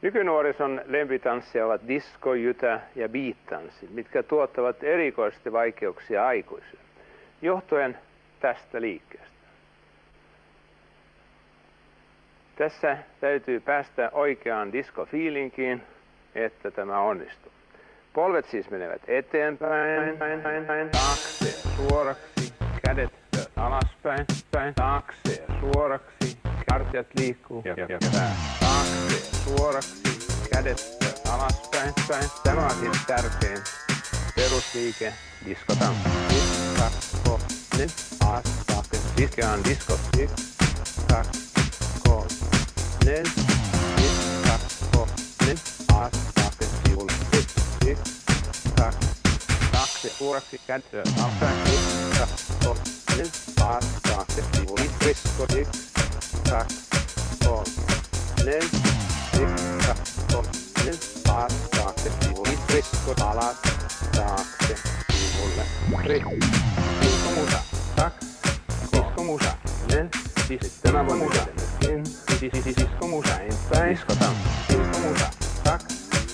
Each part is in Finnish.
Nykynuorison lempitansseja ovat disco, jytä ja beat-tanssi, mitkä tuottavat erikoisesti vaikeuksia aikuisille, johtuen tästä liikkeestä. Tässä täytyy päästä oikeaan diskofiilinkiin, että tämä onnistuu. Polvet siis menevät eteenpäin, taakse ja suoraksi, kädet alaspäin, taakse ja suoraksi, hartiat liikkuu ja pää. Taakse ja suoraksi, kädet alaspäin, Tämä on siis tärkein perusliike diskotanssi. Disko, nyt, taakse, diskeaan disko, Nen, nyt, taakse, sivulle, taakse, suoraksi, kädet alaspäin, nyt, taakse, sivulle, disko, nen, nyt, taakse, sivulle, disko, alas, taakse, sivulle, diskomusa, diskomusa, nen, tämä voi musa, diskomusa, enpäin, diskotanssi, diskomusa,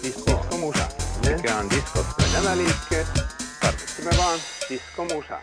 diskomusa, mikä on disko, nämä liikkeet, tarvitsemme vaan diskomusa.